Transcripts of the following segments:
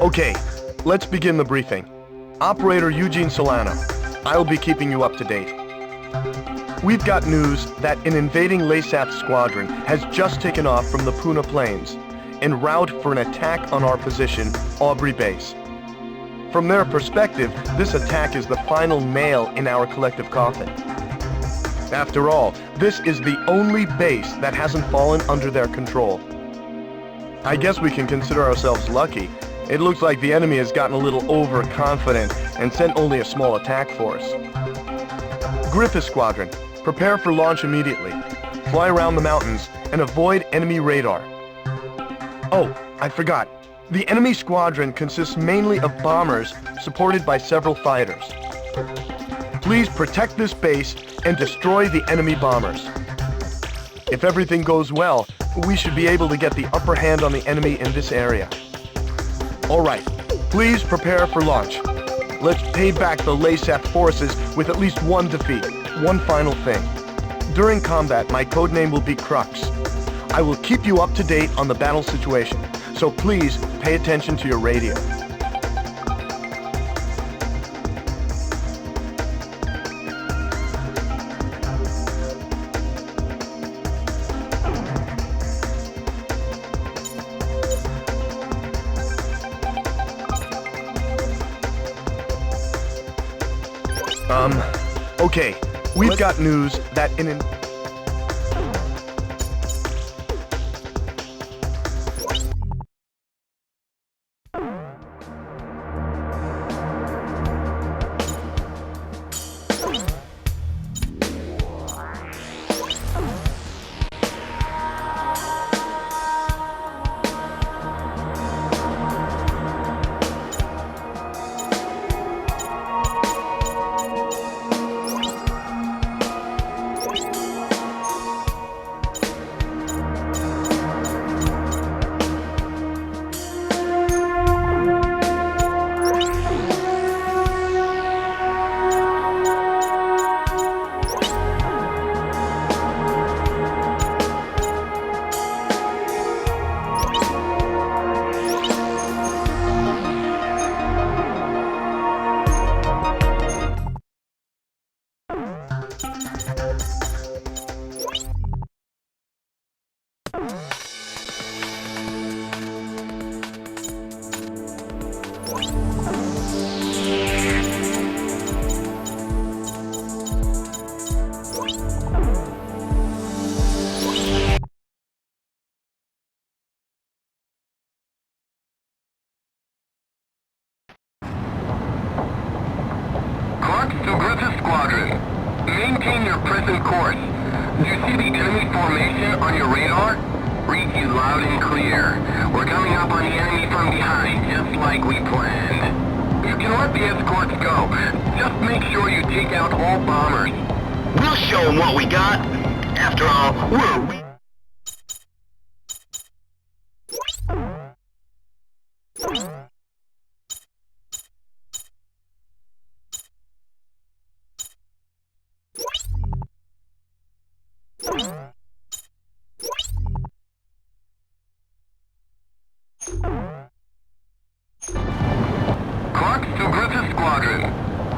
Okay, let's begin the briefing. Operator Eugene Solano, I'll be keeping you up to date. We've got news that an invading LASAP squadron has just taken off from the Puna Plains, en route for an attack on our position, Aubrey Base. From their perspective, this attack is the final nail in our collective coffin. After all, this is the only base that hasn't fallen under their control. I guess we can consider ourselves lucky. It looks like the enemy has gotten a little overconfident and sent only a small attack force. Griffith Squadron, prepare for launch immediately. Fly around the mountains and avoid enemy radar. Oh, I forgot. The enemy squadron consists mainly of bombers supported by several fighters. Please protect this base and destroy the enemy bombers. If everything goes well, we should be able to get the upper hand on the enemy in this area. Alright, please prepare for launch. Let's pay back the LASAP forces with at least one defeat. One final thing. During combat, my codename will be Crux. I will keep you up to date on the battle situation, so please pay attention to your radio. Okay, we've got news that Maintain your present course. Do you see the enemy formation on your radar? Read you loud and clear. We're coming up on the enemy from behind, just like we planned. You can let the escorts go. Just make sure you take out all bombers. We'll show them what we got. After all, we're...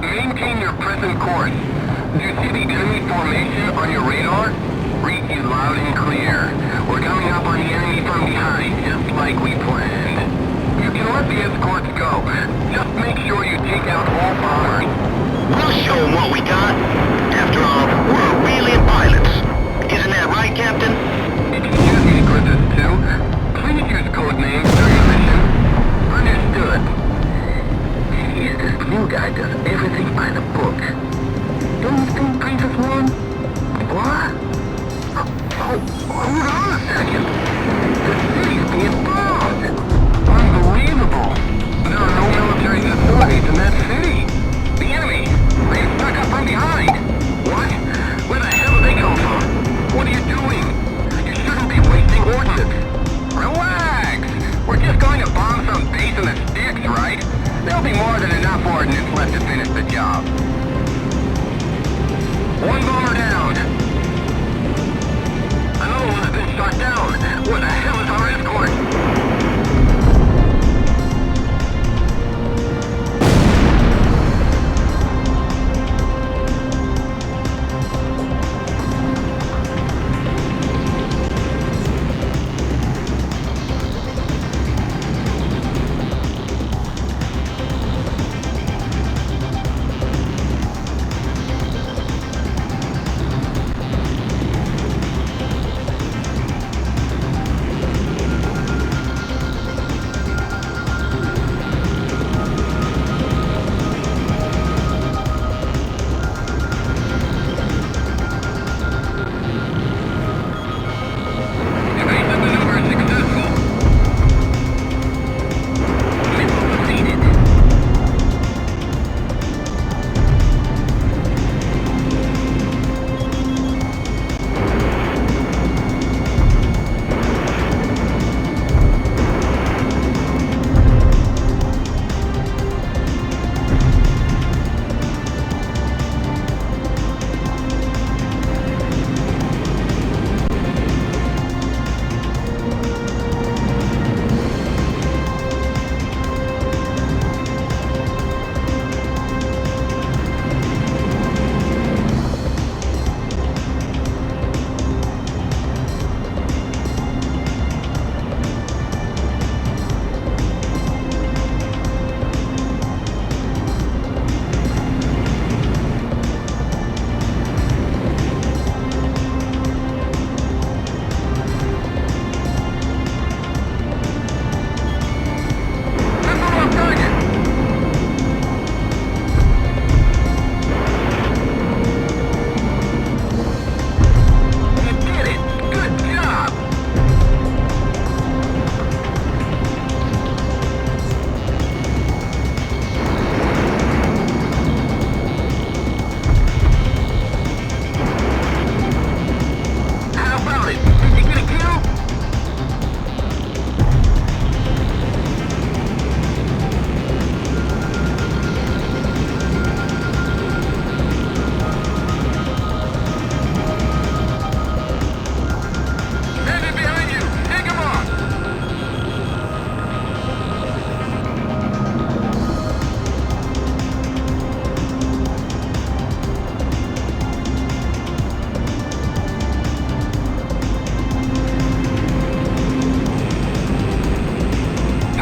Maintain your present course. Do you see the enemy formation on your radar? Read you loud and clear. We're coming up on the enemy from behind, just like we planned. You can let the escorts go. Just make sure you take out all bombers. We'll show them what we got. After all, we're alien pilots. Isn't that right, Captain? Excuse me, Griffith 2. Please use code names during the mission. Understood. This blue guy does everything by the book. Don't you think, Princess One? What? Oh, hold on a second. The city's being bombed. Unbelievable. There are no military facilities in that city. The enemy, they've stuck up from behind. What? Where the hell did they come from? What are you doing? You shouldn't be wasting ordnance. Relax. We're just going to bomb some base in the sticks, right? There'll be more than enough ordnance left to finish the job. One bomber down. Another one has been shot down. Where the hell is our escort?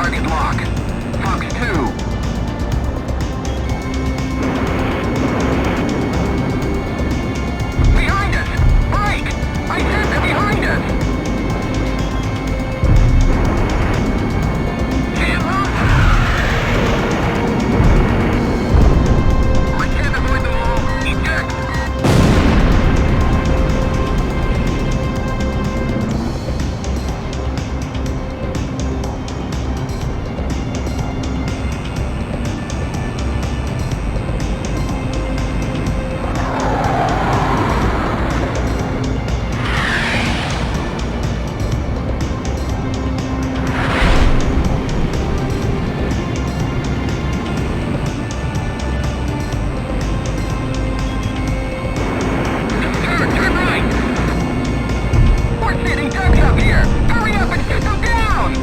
Target lock. Fox 2. Behind us! Break! I said they're behind us! I can't avoid them all! Eject! Turn right! We're sitting ducks up here! Hurry up and shoot them down!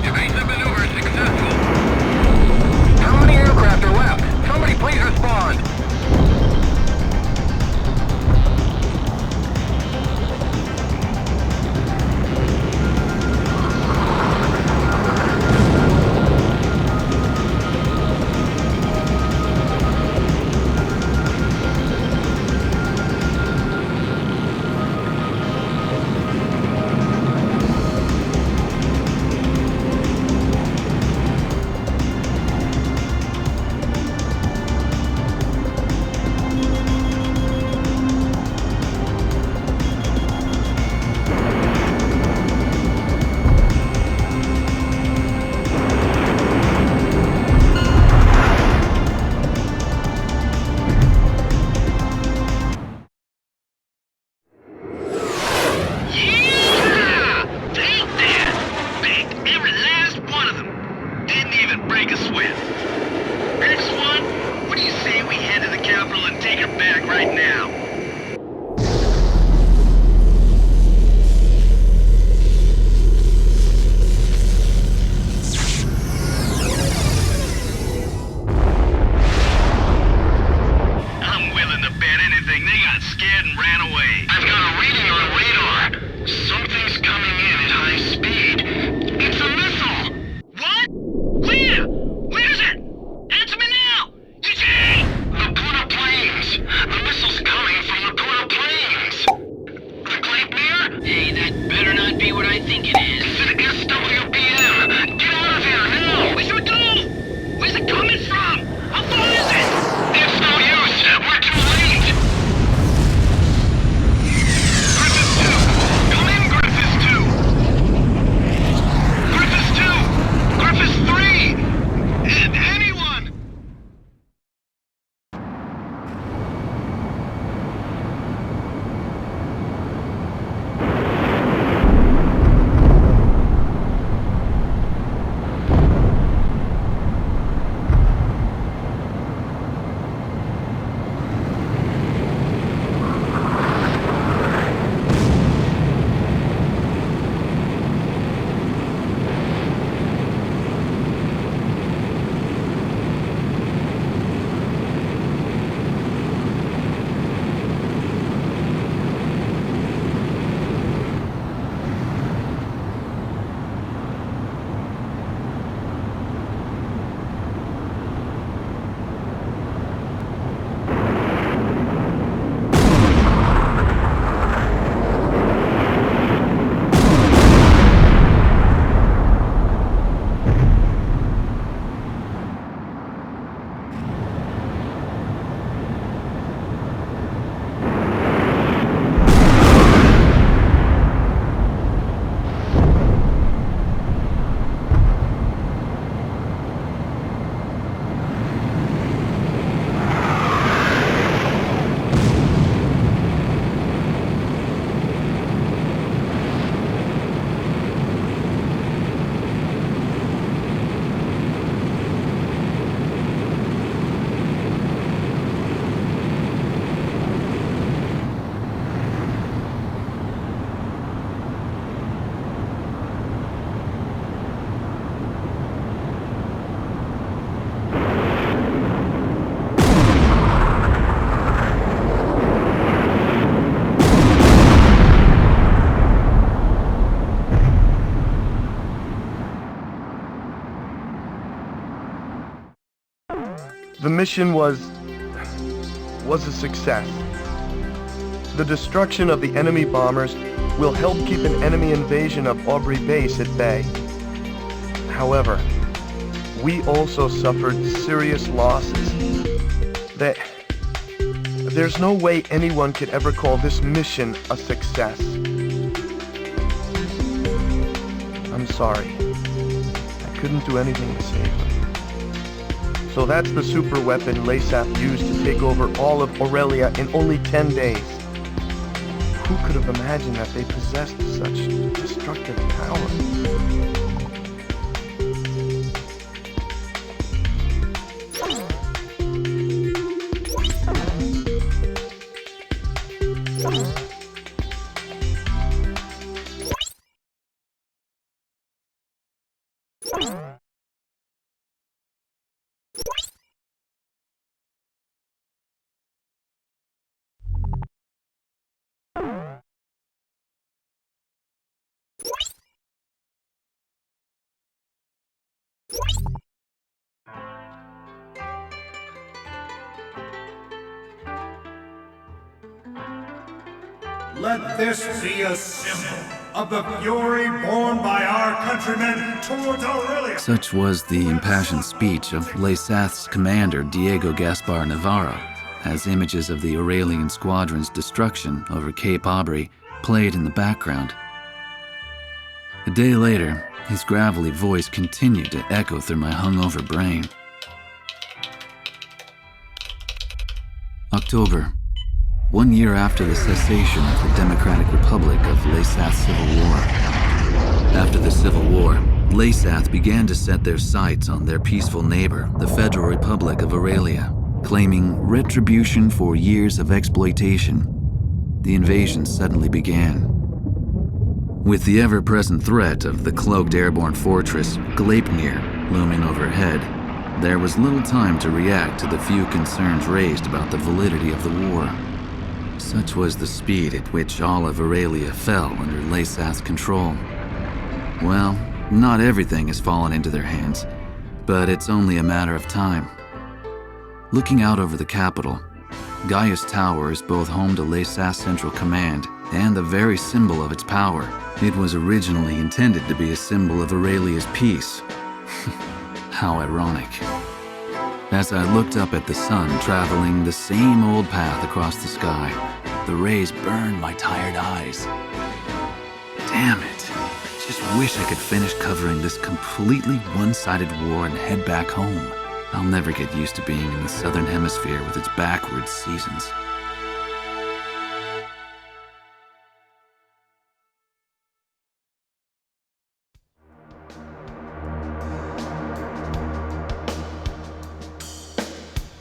Evasive maneuver successful. How many aircraft are left? Somebody please respond. Yeah! Take that! Baked every last one of them. Didn't even break a sweat. Next one, what do you say we head to the capital and take her back right now? I'm willing to bet anything they got scared and ran away. I've got a reading on radar. Something's coming in at high speed. It's a missile! What? Where? Where is it? Answer me now! Eugene! The Buddha planes! The missile's coming! mission was a success. The destruction of the enemy bombers will help keep an enemy invasion of Aubrey Base at bay. However, we also suffered serious losses. There's no way anyone could ever call this mission a success. I'm sorry. I couldn't do anything to save them. So that's the super weapon LASAP used to take over all of Aurelia in only 10 days. Who could have imagined that they possessed such destructive power? Let this be a symbol of the fury borne by our countrymen towards Aurelia. Such was the impassioned speech of LASAT's commander Diego Gaspar Navarro, as images of the Aurelian squadron's destruction over Cape Aubrey played in the background. A day later, his gravelly voice continued to echo through my hungover brain. October. 1 year after the cessation of the Democratic Republic of LASAT's civil war. After the Civil War, LASAT began to set their sights on their peaceful neighbor, the Federal Republic of Aurelia, claiming retribution for years of exploitation. The invasion suddenly began. With the ever-present threat of the cloaked airborne fortress Gleipnir looming overhead, there was little time to react to the few concerns raised about the validity of the war. Such was the speed at which all of Aurelia fell under LASAT's control. Well, not everything has fallen into their hands, but it's only a matter of time. Looking out over the capital, Gaius Tower is both home to LASAT Central Command and the very symbol of its power. It was originally intended to be a symbol of Aurelia's peace. How ironic. As I looked up at the sun traveling the same old path across the sky, the rays burned my tired eyes. Damn it. Just wish I could finish covering this completely one-sided war and head back home. I'll never get used to being in the southern hemisphere with its backwards seasons.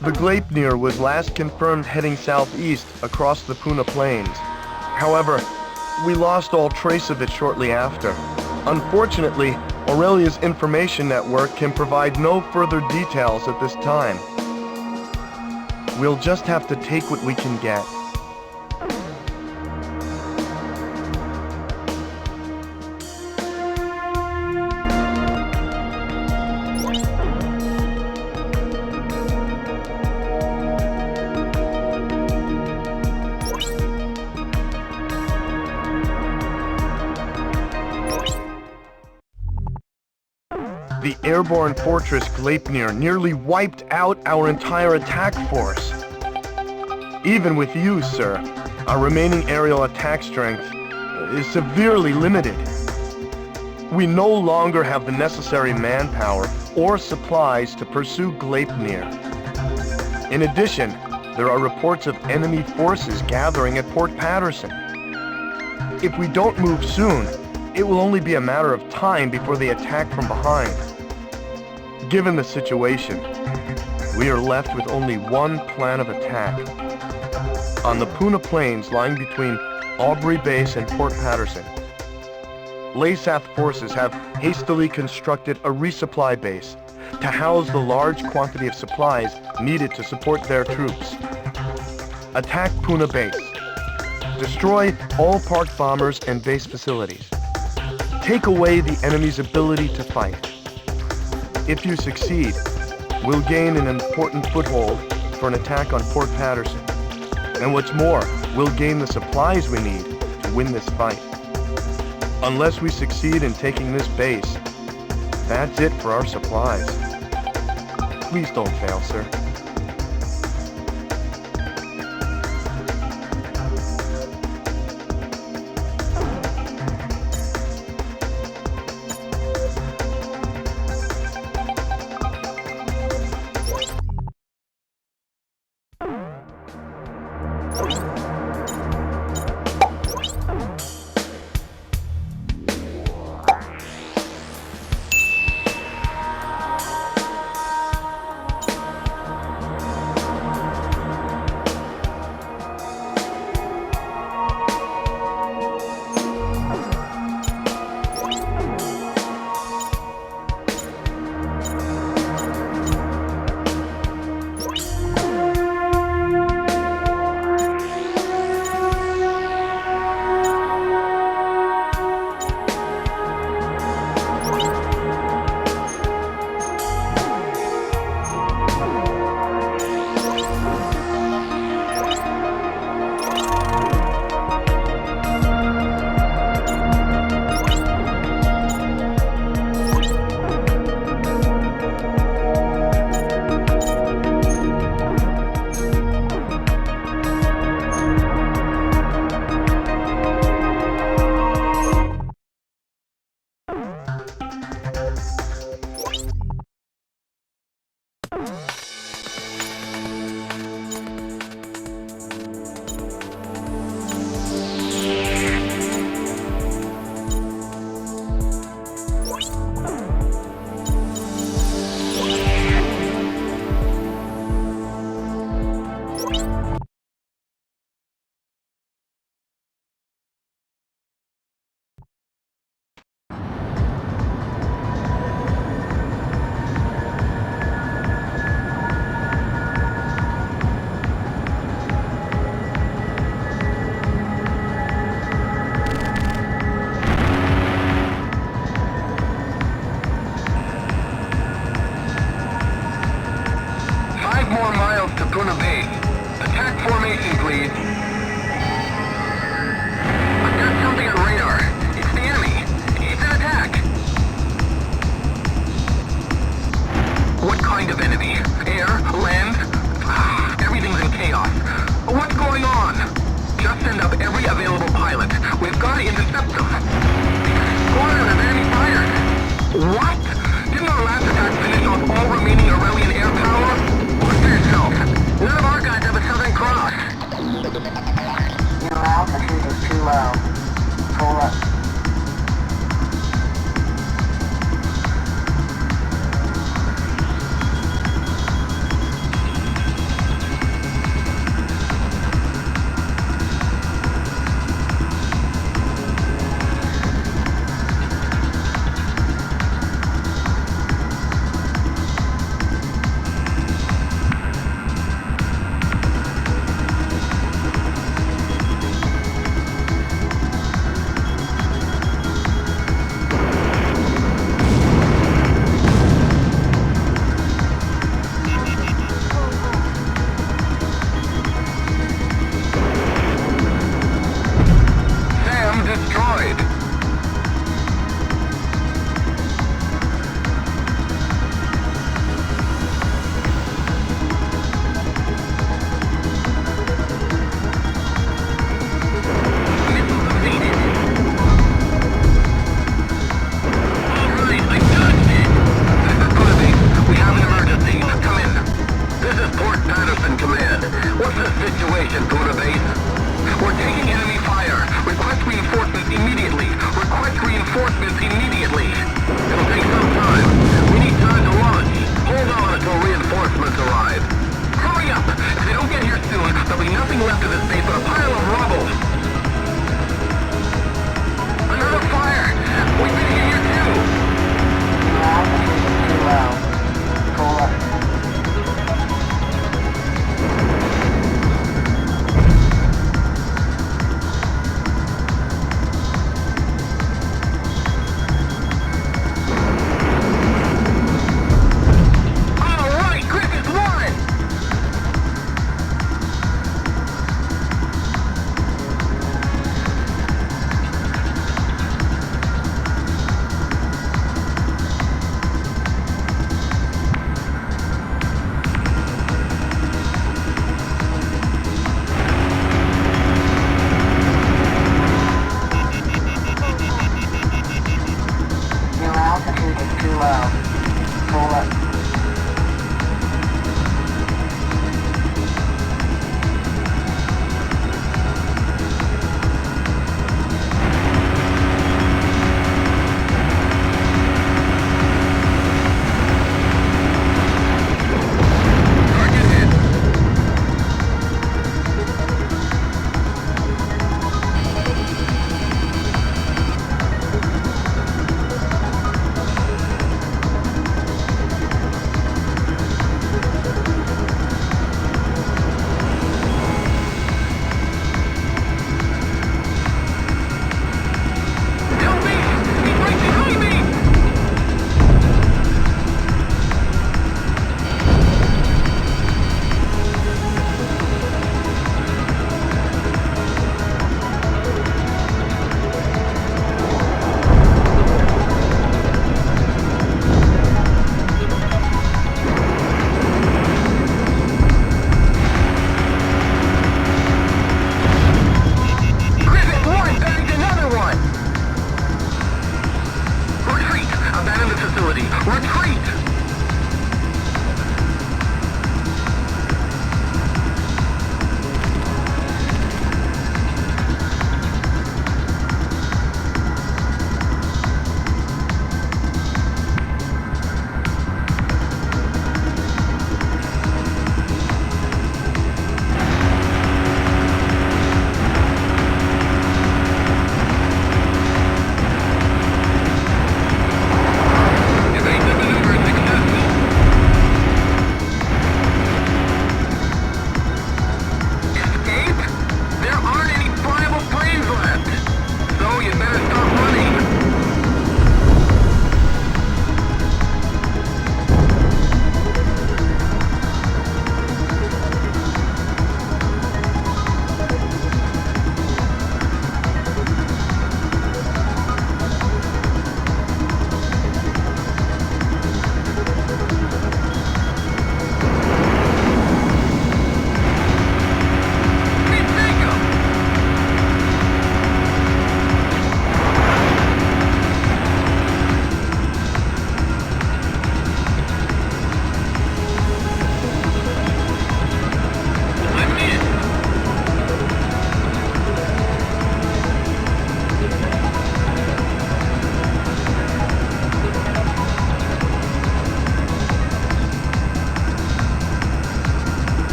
The Gleipnir was last confirmed heading southeast across the Puna Plains. However, we lost all trace of it shortly after. Unfortunately, Aurelia's information network can provide no further details at this time. We'll just have to take what we can get. The airborne fortress Gleipnir nearly wiped out our entire attack force. Even with you, sir, our remaining aerial attack strength is severely limited. We no longer have the necessary manpower or supplies to pursue Gleipnir. In addition, there are reports of enemy forces gathering at Port Patterson. If we don't move soon, it will only be a matter of time before they attack from behind. Given the situation, we are left with only one plan of attack. On the Puna Plains lying between Aubrey Base and Port Patterson, LASAT forces have hastily constructed a resupply base to house the large quantity of supplies needed to support their troops. Attack Puna Base. Destroy all parked bombers and base facilities. Take away the enemy's ability to fight. If you succeed, we'll gain an important foothold for an attack on Fort Patterson. And what's more, we'll gain the supplies we need to win this fight. Unless we succeed in taking this base, that's it for our supplies. Please don't fail, sir.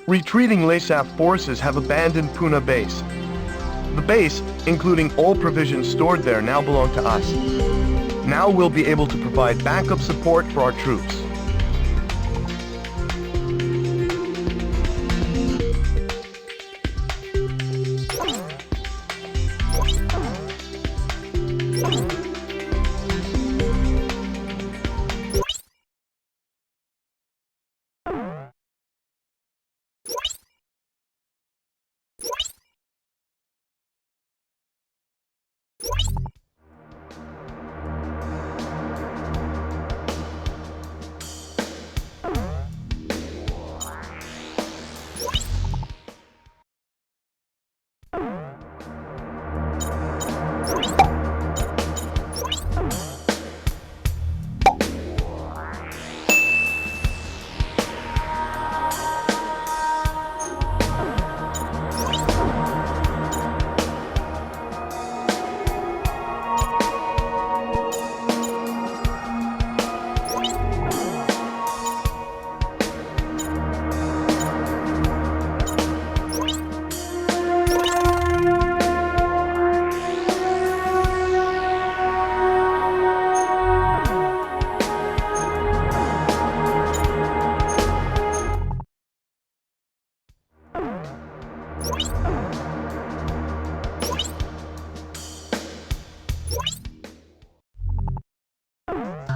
Retreating LASAF forces have abandoned Puna Base. The base, including all provisions stored there, now belong to us. Now we'll be able to provide backup support for our troops.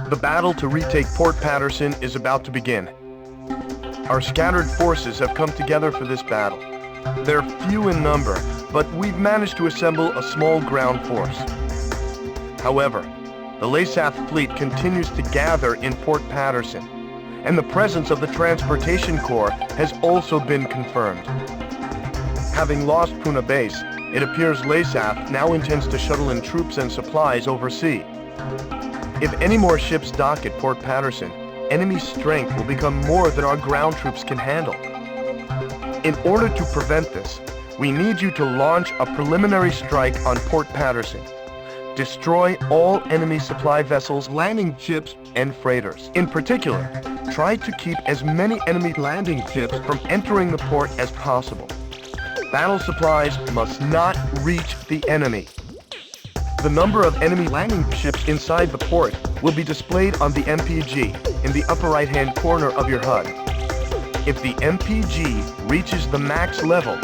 The battle to retake Port Patterson is about to begin. Our scattered forces have come together for this battle. They're few in number, but we've managed to assemble a small ground force. However, the LASAF fleet continues to gather in Port Patterson, and the presence of the Transportation Corps has also been confirmed. Having lost Puna Base, it appears LASAF now intends to shuttle in troops and supplies overseas. If any more ships dock at Port Patterson, enemy strength will become more than our ground troops can handle. In order to prevent this, we need you to launch a preliminary strike on Port Patterson. Destroy all enemy supply vessels, landing ships, and freighters. In particular, try to keep as many enemy landing ships from entering the port as possible. Battle supplies must not reach the enemy. The number of enemy landing ships inside the port will be displayed on the MPG in the upper right-hand corner of your HUD. If the MPG reaches the max level,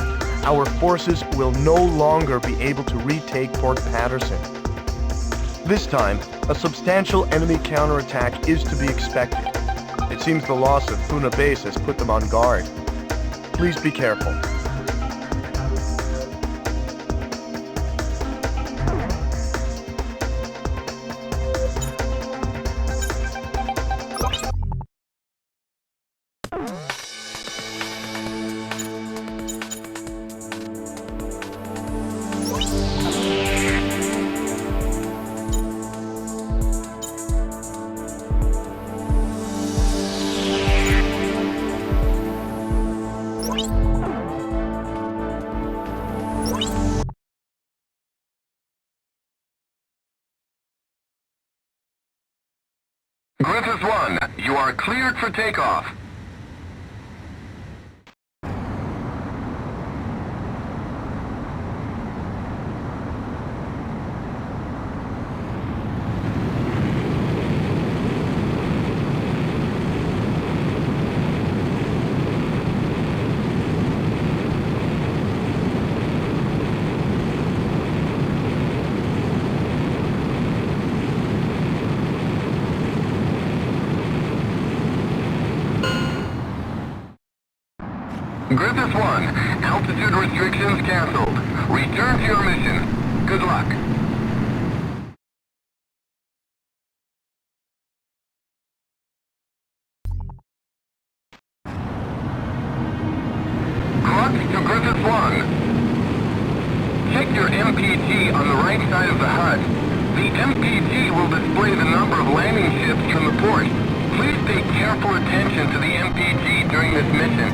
our forces will no longer be able to retake Port Patterson. This time, a substantial enemy counterattack is to be expected. It seems the loss of Puna Base has put them on guard. Please be careful. Griffith 1, you are cleared for takeoff. Griffith 1, altitude restrictions canceled. Return to your mission. Good luck. Crux to Griffith 1. Check your MPG on the right side of the HUD. The MPG will display the number of landing ships from the port. Please pay careful attention to the MPG during this mission.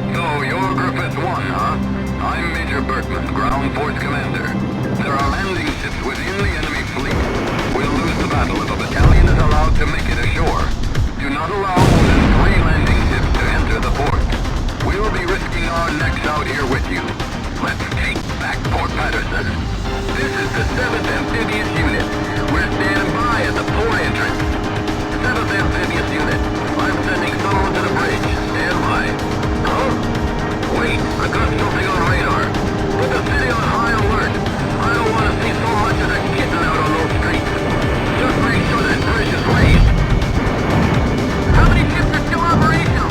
So, you're Griffith 1, huh? I'm Major Berkman, Ground Force Commander. There are landing ships within the enemy fleet. We'll lose the battle if a battalion is allowed to make it ashore. Do not allow more than 3 landing ships to enter We'll be risking our necks out here with you. Let's take back Port Patterson. This is the 7th Amphibious Unit. We're standing by at the port entrance. 7th Amphibious Unit. I'm sending someone to the bridge. Stand by. Huh? Wait, I got something on radar. Put the city on high alert. I don't want to see so much as a kitten out on those streets. Just make sure that bridge is raised. How many ships are still operational?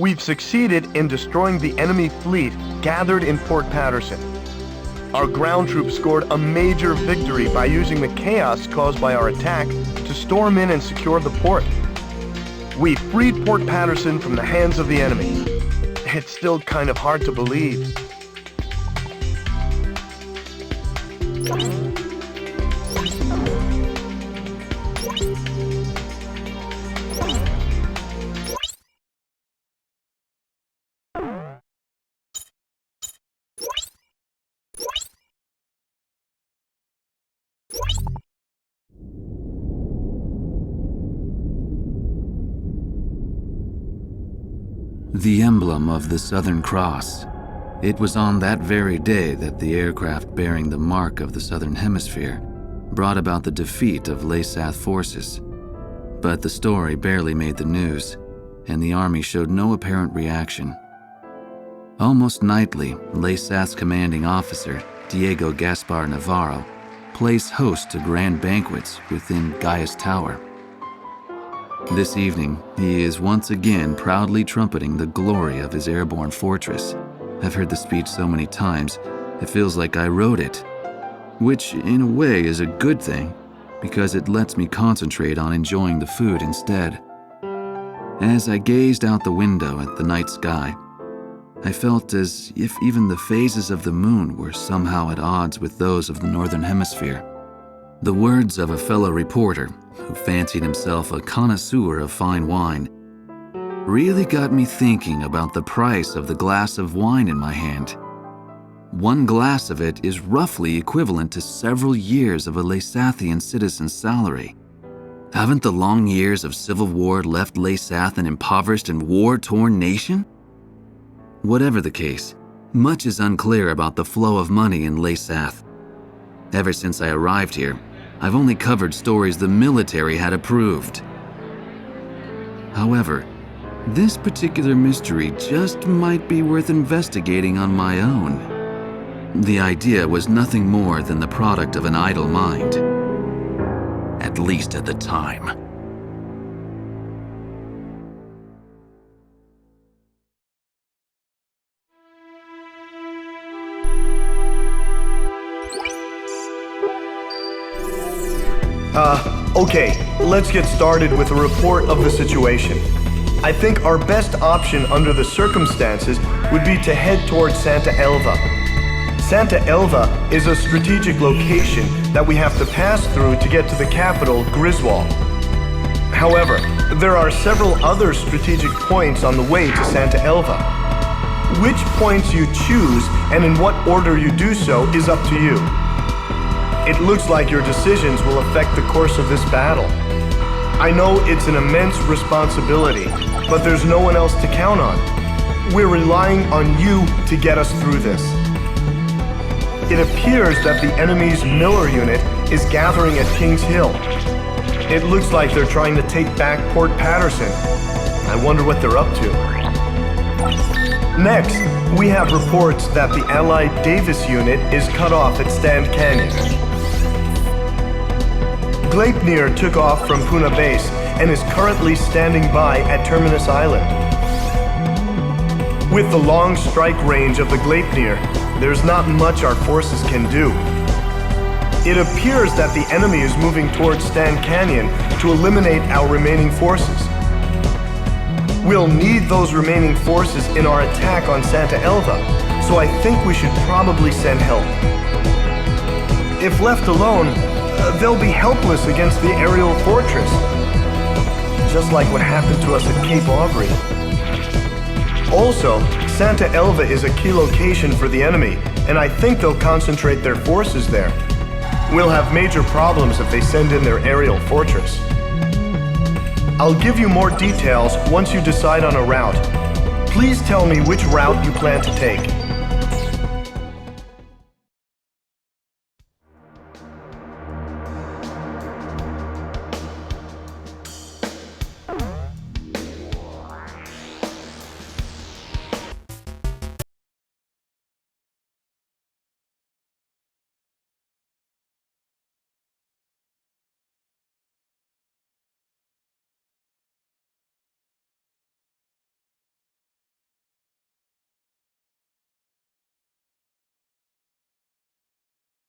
We've succeeded in destroying the enemy fleet gathered in Port Patterson. Our ground troops scored a major victory by using the chaos caused by our attack to storm in and secure the port. We freed Port Patterson from the hands of the enemy. It's still kind of hard to believe. The emblem of the Southern Cross. It was on that very day that the aircraft bearing the mark of the Southern Hemisphere brought about the defeat of Laysath forces. But the story barely made the news, and the army showed no apparent reaction. Almost nightly, Laysath's commanding officer, Diego Gaspar Navarro, plays host to grand banquets within Gaius Tower. This evening, he is once again proudly trumpeting the glory of his airborne fortress. I've heard the speech so many times, it feels like I wrote it. Which, in a way, is a good thing, because it lets me concentrate on enjoying the food instead. As I gazed out the window at the night sky, I felt as if even the phases of the moon were somehow at odds with those of the Northern Hemisphere. The words of a fellow reporter, who fancied himself a connoisseur of fine wine, really got me thinking about the price of the glass of wine in my hand. One glass of it is roughly equivalent to several years of a Laysathian citizen's salary. Haven't the long years of civil war left Laysath an impoverished and war-torn nation? Whatever the case, much is unclear about the flow of money in Laysath. Ever since I arrived here, I've only covered stories the military had approved. However, this particular mystery just might be worth investigating on my own. The idea was nothing more than the product of an idle mind. At least at the time. Okay, let's get started with a report of the situation. I think our best option under the circumstances would be to head towards Santa Elva. Santa Elva is a strategic location that we have to pass through to get to the capital, Griswold. However, there are several other strategic points on the way to Santa Elva. Which points you choose and in what order you do so is up to you. It looks like your decisions will affect the course of this battle. I know it's an immense responsibility, but there's no one else to count on. We're relying on you to get us through this. It appears that the enemy's Miller unit is gathering at Kings Hill. It looks like they're trying to take back Port Patterson. I wonder what they're up to. Next, we have reports that the Allied Davis unit is cut off at Stand Canyon. Gleipnir took off from Puna Base and is currently standing by at Terminus Island. With the long strike range of the Gleipnir, there's not much our forces can do. It appears that the enemy is moving towards Stand Canyon to eliminate our remaining forces. We'll need those remaining forces in our attack on Santa Elva, so I think we should probably send help. If left alone, they'll be helpless against the aerial fortress, just like what happened to us at Cape Aubrey. Also, Santa Elva is a key location for the enemy, and I think they'll concentrate their forces there. We'll have major problems if they send in their aerial fortress. I'll give you more details once you decide on a route. Please tell me which route you plan to take.